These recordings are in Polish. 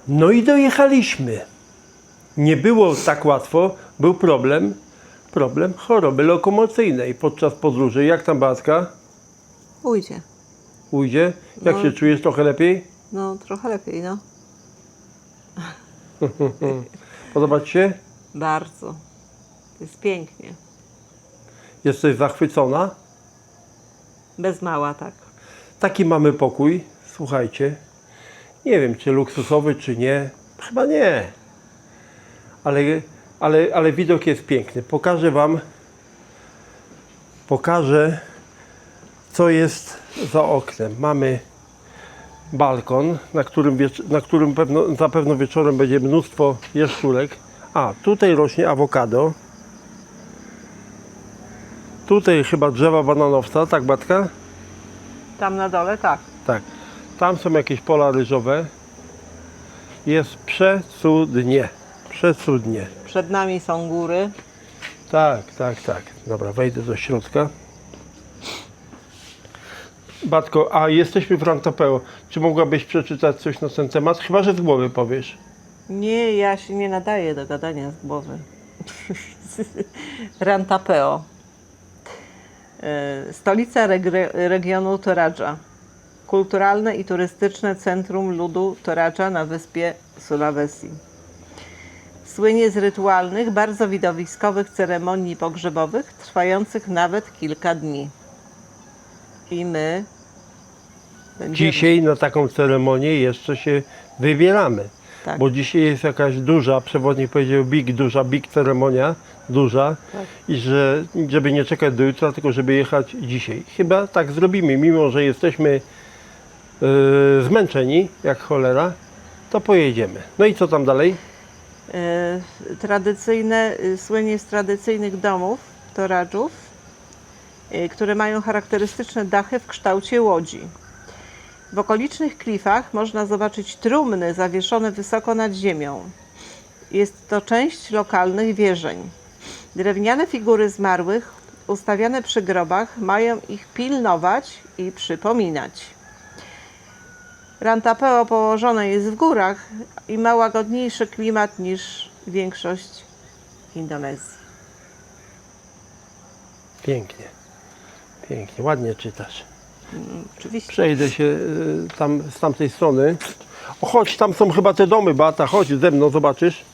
No i dojechaliśmy. Nie było tak łatwo, był problem choroby lokomocyjnej podczas podróży. Jak tam Beatka? Ujdzie. Ujdzie? Jak No. się czujesz? Trochę lepiej? No, trochę lepiej, no. Podoba Ci się? Bardzo. Jest pięknie. Jesteś zachwycona? Bez mała, tak. Taki mamy pokój, słuchajcie. Nie wiem, czy luksusowy, czy nie. Chyba nie. Ale widok jest piękny. Pokażę, co jest za oknem. Mamy balkon, na którym zapewne wieczorem będzie mnóstwo jaszczurek. A, tutaj rośnie awokado. Tutaj chyba drzewa bananowca, tak Batka? Tam na dole, tak. Tak. Tam są jakieś pola ryżowe. Jest przecudnie. Przecudnie. Przed nami są góry. Tak. Dobra, wejdę do środka. Batko, a jesteśmy w Rantapeo. Czy mogłabyś przeczytać coś na ten temat? Chyba że z głowy powiesz. Nie, ja się nie nadaję do gadania z głowy. Rantapeo. Stolica regionu Toradża. Kulturalne i turystyczne centrum ludu Toradża na wyspie Sulawesi. Słynie z rytualnych, bardzo widowiskowych ceremonii pogrzebowych, trwających nawet kilka dni. I my będziemy. Dzisiaj na taką ceremonię jeszcze się wybieramy. Tak. Bo dzisiaj jest jakaś duża, przewodnik powiedział big ceremonia, duża. Tak. I że żeby nie czekać do jutra, tylko żeby jechać dzisiaj. Chyba tak zrobimy, mimo że jesteśmy zmęczeni jak cholera, to pojedziemy. No i co tam dalej? Słynie z tradycyjnych domów Toradżów, które mają charakterystyczne dachy w kształcie łodzi. W okolicznych klifach można zobaczyć trumny zawieszone wysoko nad ziemią. Jest to część lokalnych wierzeń. Drewniane figury zmarłych ustawiane przy grobach mają ich pilnować i przypominać. Rantapeo położone jest w górach i ma łagodniejszy klimat niż większość Indonezji. Pięknie, ładnie czytasz. Oczywiście. Przejdę się tam z tamtej strony. O, chodź, tam są chyba te domy, Beata, chodź ze mną, zobaczysz.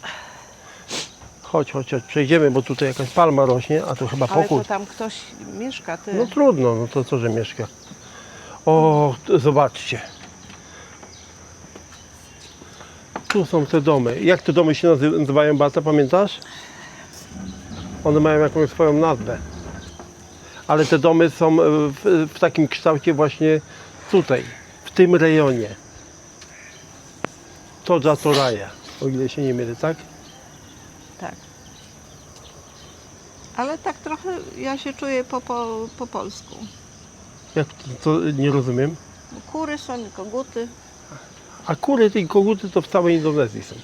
Chodź, przejdziemy, bo tutaj jakaś palma rośnie, a tu chyba Ale pokój. to tam ktoś mieszka, ty. No trudno, no to co, że mieszka. O, zobaczcie. Tu są te domy. Jak te domy się nazywają, Beata, pamiętasz? One mają jakąś swoją nazwę. Ale te domy są w takim kształcie właśnie tutaj, w tym rejonie. Todża Toraja, o ile się nie mylę, tak? Tak. Ale tak trochę ja się czuję po polsku. Jak to nie rozumiem? Bo kury są, koguty. A kury i koguty to w całej Indonezji są.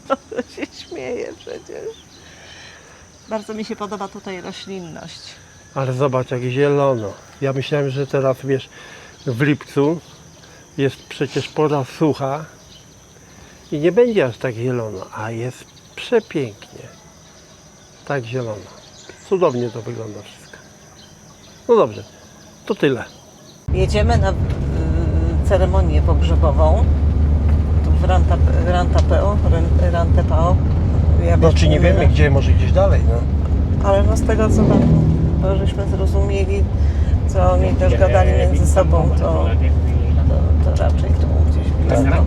To się śmieje przecież. Bardzo mi się podoba tutaj roślinność. Ale zobacz, jak zielono. Ja myślałem, że teraz, wiesz, w lipcu jest przecież pora sucha i nie będzie aż tak zielono, a jest przepięknie. Tak zielono. Cudownie to wygląda wszystko. No dobrze, to tyle. Jedziemy na ceremonię pogrzebową tu w Rantapeo. Ja Znaczy nie wiemy gdzie, może gdzieś dalej, no. Ale no z tego co tam, to żeśmy zrozumieli, co oni też gadali między sobą, to raczej tu gdzieś blisko.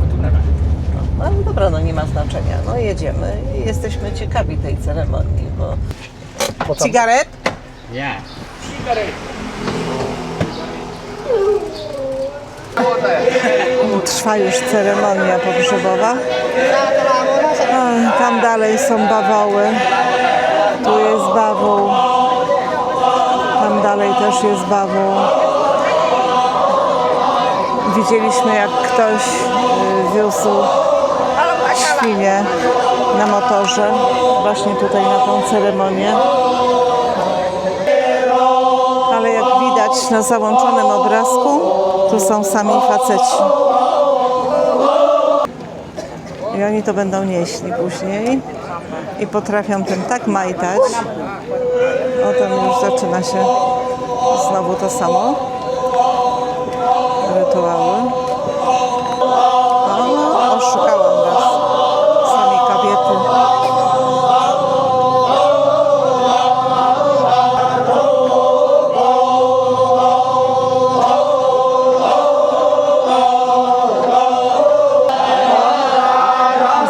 No ale dobra, no nie ma znaczenia. No jedziemy i jesteśmy ciekawi tej ceremonii, bo... Cigaret? Nie. Trwa już ceremonia pogrzebowa. dalej są bawoły. Tu jest bawoł. Tam dalej też jest bawoł. Widzieliśmy, jak ktoś wiózł świnie na motorze. Właśnie tutaj na tą ceremonię. Ale jak widać na załączonym obrazku, tu są sami faceci. I oni to będą nieśli później. I potrafią tym tak majtać. O, tam już zaczyna się znowu to samo. Rytuały. O, oszukałam was. Sami kobiety.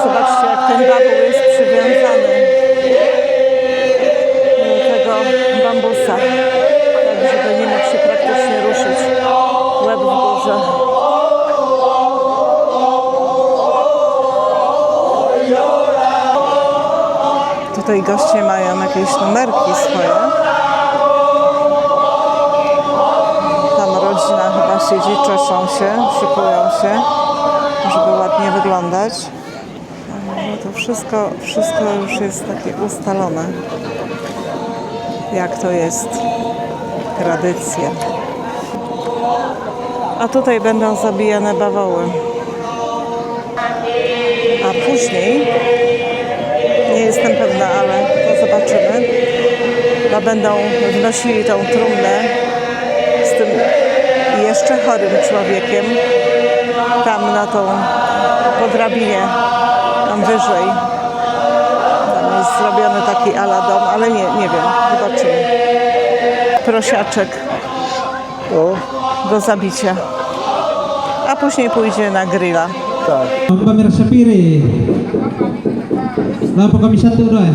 Zobaczcie, jak ten bawoł jest przywiązany do tego bambusa, tak żeby nie mógł się praktycznie ruszyć. Łeb w górze. Tutaj goście mają jakieś numerki swoje. Tam rodzina chyba siedzi, czeszą się, szykują się, żeby ładnie wyglądać. No to wszystko już jest takie ustalone. Jak to jest tradycja. A tutaj będą zabijane bawoły. A później, nie jestem pewna, ale to zobaczymy, chyba będą wnosili tą trumnę z tym jeszcze chorym człowiekiem tam na tą po drabinie, tam wyżej. Tam jest zrobiony taki ala dom, ale nie wiem, zobaczymy. Prosiaczek do zabicia. A później pójdzie na grilla. Tak. Pamer Sapiri. Wala po kami sa tuloy.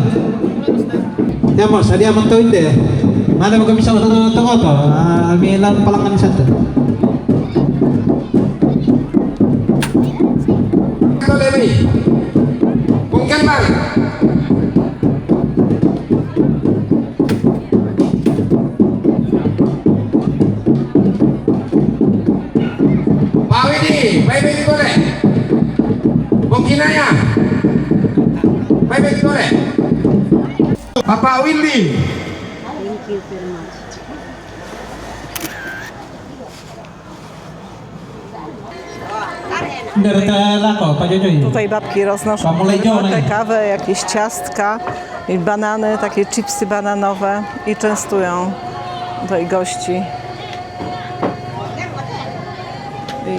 Yan mo, sali amang to hindi. Mana mo kami sa to to. May lang palang kami sa to. Dewi, Bungkan Bang. Pak Widi, baik-baik boleh. Bungkin aja. Baik-baik boleh. Bapak Willy. Tutaj babki roznoszą herbatę, kawę, jakieś ciastka i banany, takie chipsy bananowe i częstują tutaj gości. I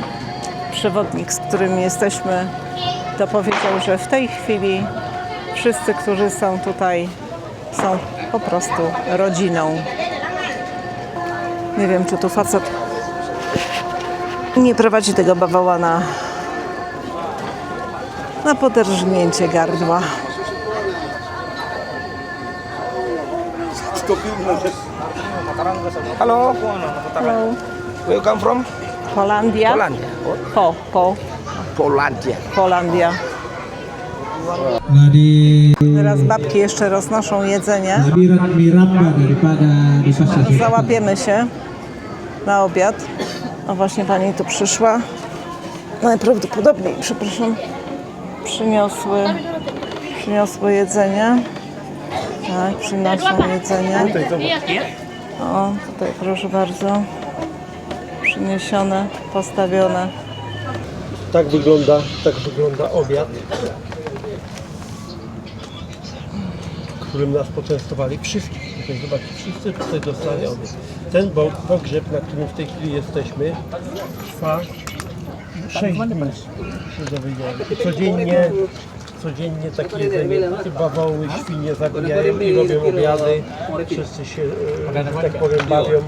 przewodnik, z którym jesteśmy, to powiedział, że w tej chwili wszyscy, którzy są tutaj, są po prostu rodziną. Nie wiem, czy tu facet nie prowadzi tego bawoła na poderżnięcie gardła. Halo. Hello. Where you come from? Holandia? Polandia. Polandia. Holandia. Di Teraz babki jeszcze roznoszą jedzenie. labiran Miramba daripada di Pasar. Załapiemy się na obiad. O, właśnie pani tu przyszła. Najprawdopodobniej, przepraszam, przyniosły jedzenie. Tak, przynoszą jedzenie. O, tutaj proszę bardzo. Przyniesione, postawione. Tak wygląda obiad, którym nas poczęstowali. Wszystkich. Tutaj zobaczcie, wszyscy tutaj dostali obiad. Ten pogrzeb, na którym w tej chwili jesteśmy, trwa 6 dni, się dowiedziałem. I codziennie takie jedzenie, bawoły, świnie zabijają i robią obiady. Wszyscy się, że tak powiem, bawią.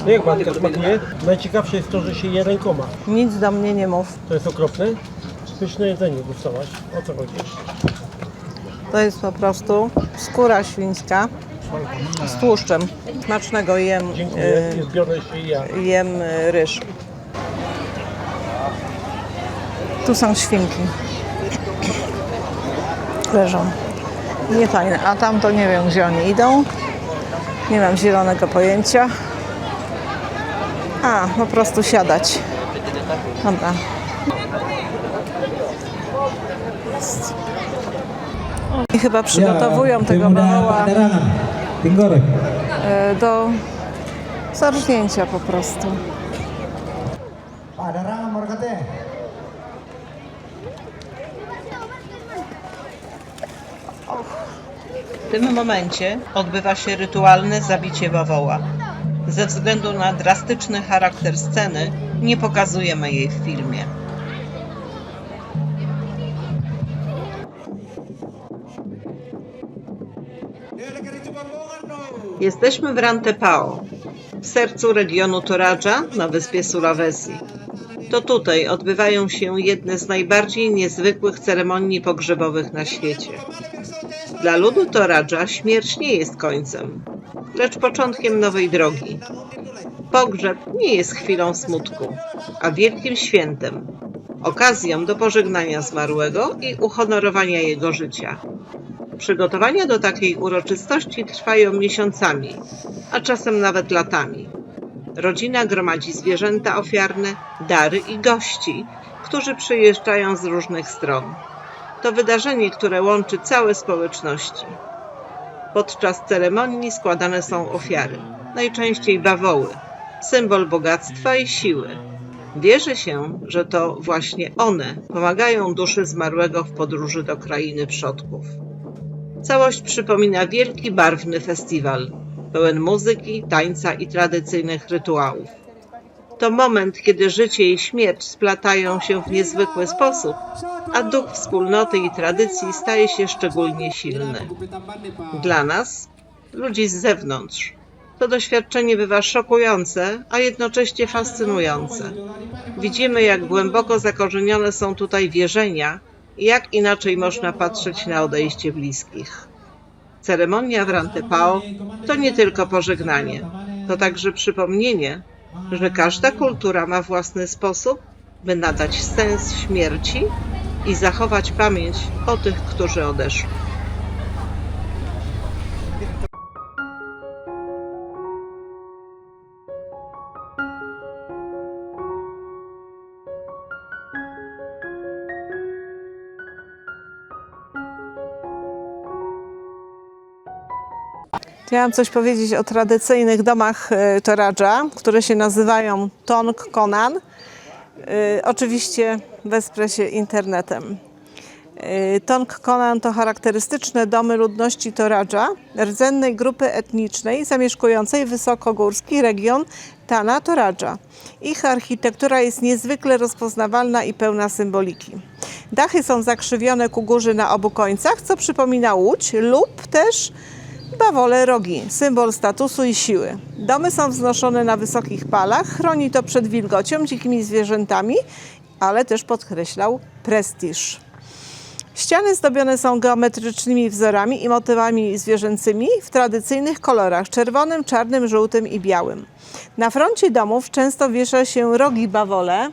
No jak matka smakuje? Najciekawsze jest to, że się je rękoma. Nic do mnie nie mów. To jest okropne? Pyszne jedzenie dostałaś. O co chodzi? To jest po prostu skóra świńska z tłuszczem. Smacznego jem, Dziękuję. Zbiorę się i ja. jem ryż. Tu są świnki. leżą. Niefajne. A tam to nie wiem, gdzie oni idą. Nie mam zielonego pojęcia. A, po prostu siadać. Dobra. I chyba przygotowują tego bawoła Tinggorek. do zarżnięcia po prostu. Padarangan morkate. W tym momencie odbywa się rytualne zabicie bawoła. Ze względu na drastyczny charakter sceny nie pokazujemy jej w filmie. Jesteśmy w Rantepao, w sercu regionu Toraja na wyspie Sulawesi. To tutaj odbywają się jedne z najbardziej niezwykłych ceremonii pogrzebowych na świecie. Dla ludu Toraja śmierć nie jest końcem, lecz początkiem nowej drogi. Pogrzeb nie jest chwilą smutku, a wielkim świętem, okazją do pożegnania zmarłego i uhonorowania jego życia. Przygotowania do takiej uroczystości trwają miesiącami, a czasem nawet latami. Rodzina gromadzi zwierzęta ofiarne, dary i gości, którzy przyjeżdżają z różnych stron. To wydarzenie, które łączy całe społeczności. Podczas ceremonii składane są ofiary, najczęściej bawoły, symbol bogactwa i siły. Wierzy się, że to właśnie one pomagają duszy zmarłego w podróży do krainy przodków. Całość przypomina wielki, barwny festiwal, pełen muzyki, tańca i tradycyjnych rytuałów. To moment, kiedy życie i śmierć splatają się w niezwykły sposób, a duch wspólnoty i tradycji staje się szczególnie silny. Dla nas, ludzi z zewnątrz, to doświadczenie bywa szokujące, a jednocześnie fascynujące. Widzimy, jak głęboko zakorzenione są tutaj wierzenia i jak inaczej można patrzeć na odejście bliskich. Ceremonia w Rantepao to nie tylko pożegnanie, to także przypomnienie, że każda kultura ma własny sposób, by nadać sens śmierci i zachować pamięć o tych, którzy odeszli. Chciałam coś powiedzieć o tradycyjnych domach Toraja, które się nazywają Tong Konan. Oczywiście wesprę się internetem. Tong Konan to charakterystyczne domy ludności Toraja, rdzennej grupy etnicznej zamieszkującej wysokogórski region Tanah Toraja. Ich architektura jest niezwykle rozpoznawalna i pełna symboliki. Dachy są zakrzywione ku górze na obu końcach, co przypomina łódź lub też bawole rogi, symbol statusu i siły. Domy są wznoszone na wysokich palach, chroni to przed wilgocią, dzikimi zwierzętami, ale też podkreślał prestiż. Ściany zdobione są geometrycznymi wzorami i motywami zwierzęcymi w tradycyjnych kolorach czerwonym, czarnym, żółtym i białym. Na froncie domów często wiesza się rogi bawole,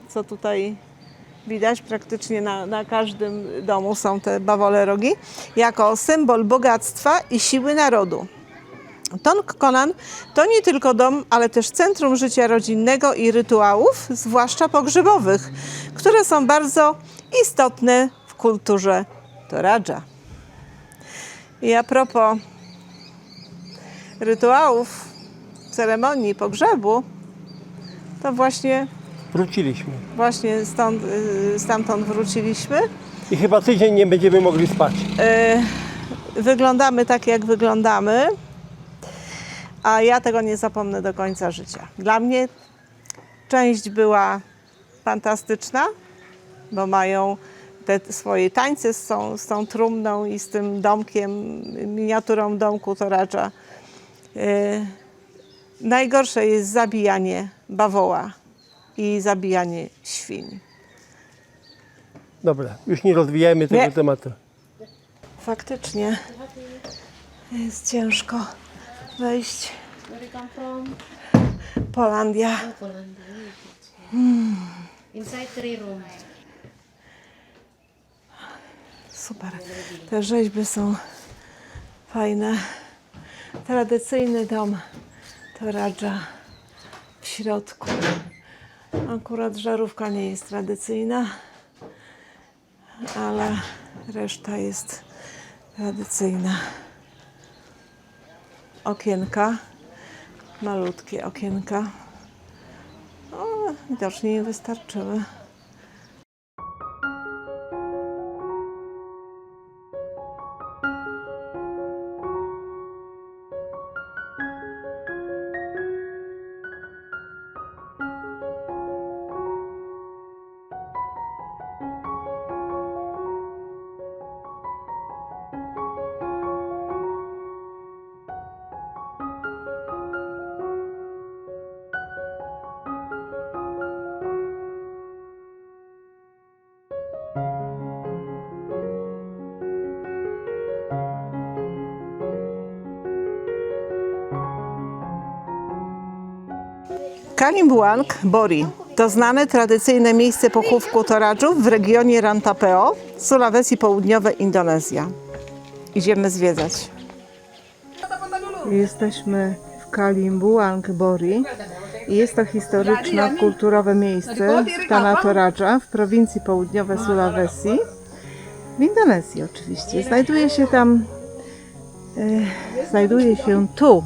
co tutaj widać, praktycznie na każdym domu są te bawole rogi, jako symbol bogactwa i siły narodu. Tong Konan to nie tylko dom, ale też centrum życia rodzinnego i rytuałów, zwłaszcza pogrzebowych, które są bardzo istotne w kulturze Toraja. I a propos rytuałów, ceremonii pogrzebu, to właśnie stamtąd wróciliśmy. I chyba tydzień nie będziemy mogli spać. Wyglądamy tak, jak wyglądamy, a ja tego nie zapomnę do końca życia. Dla mnie część była fantastyczna, bo mają te swoje tańce z tą trumną i z tym domkiem, miniaturą domku Toraja. Najgorsze jest zabijanie bawoła i zabijanie świń. Dobra, już nie rozwijajmy tego tematu. Faktycznie jest ciężko wejść. Where you come from? Polandia. Poland. Inside 3 rooms. super. Te rzeźby są fajne. Tradycyjny dom Toradża w środku. Akurat żarówka nie jest tradycyjna, ale reszta jest tradycyjna. Okienka, malutkie okienka. O, widocznie im wystarczyły. Kalimbuang Bori to znane tradycyjne miejsce pochówku toradżów w regionie Rantapeo, Sulawesi Południowe, Indonezja. Idziemy zwiedzać. Jesteśmy w Kalimbuang Bori i jest to historyczno-kulturowe miejsce w Tanah Toraja w prowincji południowe Sulawesi w Indonezji oczywiście. Znajduje się tu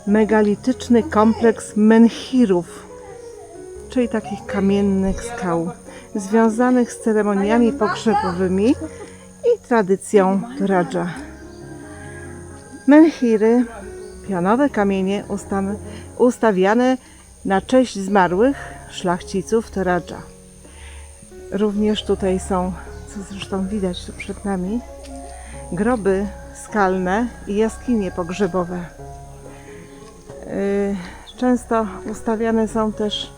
megalityczny kompleks menhirów, czyli takich kamiennych skał, związanych z ceremoniami pogrzebowymi i tradycją Toradża. Menhiry, pionowe kamienie ustawiane na cześć zmarłych szlachciców Toradża. Również tutaj są, co zresztą widać tu przed nami, groby skalne i jaskinie pogrzebowe. Często ustawiane są też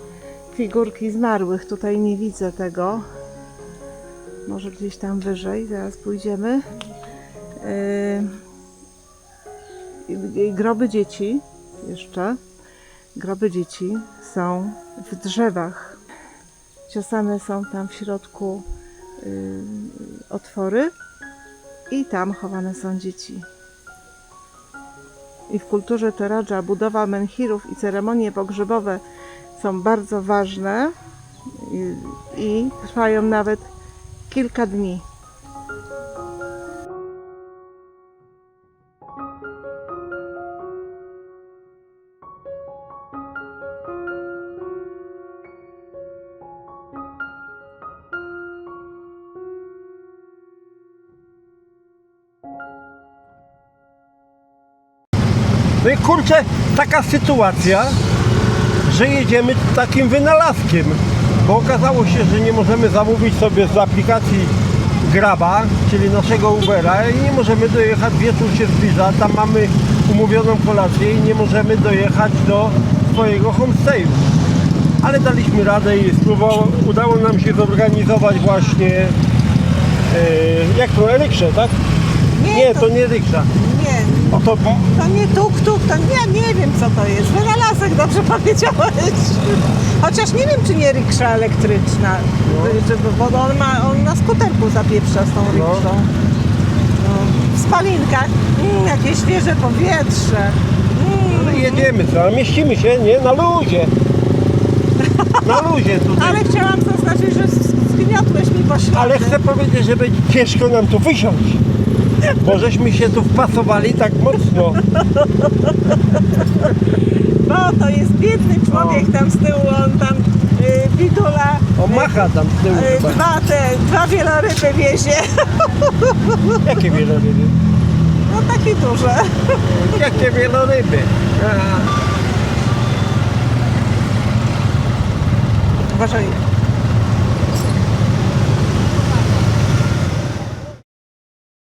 figurki zmarłych. Tutaj nie widzę tego. Może gdzieś tam wyżej, zaraz pójdziemy. Groby dzieci jeszcze. Groby dzieci są w drzewach. Ciosane są tam w środku otwory i tam chowane są dzieci. I w kulturze Toradża budowa menhirów i ceremonie pogrzebowe są bardzo ważne i trwają nawet kilka dni. No i kurczę, taka sytuacja, że jedziemy takim wynalazkiem, bo okazało się, że nie możemy zamówić sobie z aplikacji Graba, czyli naszego Ubera, i nie możemy dojechać, wieczór się zbliża, tam mamy umówioną kolację i nie możemy dojechać do swojego homestayu. Ale daliśmy radę i udało nam się zorganizować właśnie, jak to, riksza, tak? Nie, to nie riksza. Nie, To to nie tuk-tuk, to nie wiem co to jest. Wynalazek, dobrze powiedziałeś. Chociaż nie wiem, czy nie riksza elektryczna, bo on na skuterku zapieprza z tą rikszą. No. W spalinkach, jakieś świeże powietrze. no i jedziemy, co? Mieścimy się, nie? Na luzie. Na luzie tutaj. Ale chciałam zaznaczyć, że zgniotłeś mi po środku. Ale chcę powiedzieć, że będzie ciężko nam tu wysiąść. Bo żeśmy się tu wpasowali tak mocno. No to jest biedny człowiek tam z tyłu, on tam bidula. O, macha tam z tyłu chyba. Dwa wieloryby wiezie. Jakie wieloryby? No takie duże. Jakie wieloryby? Uważaj.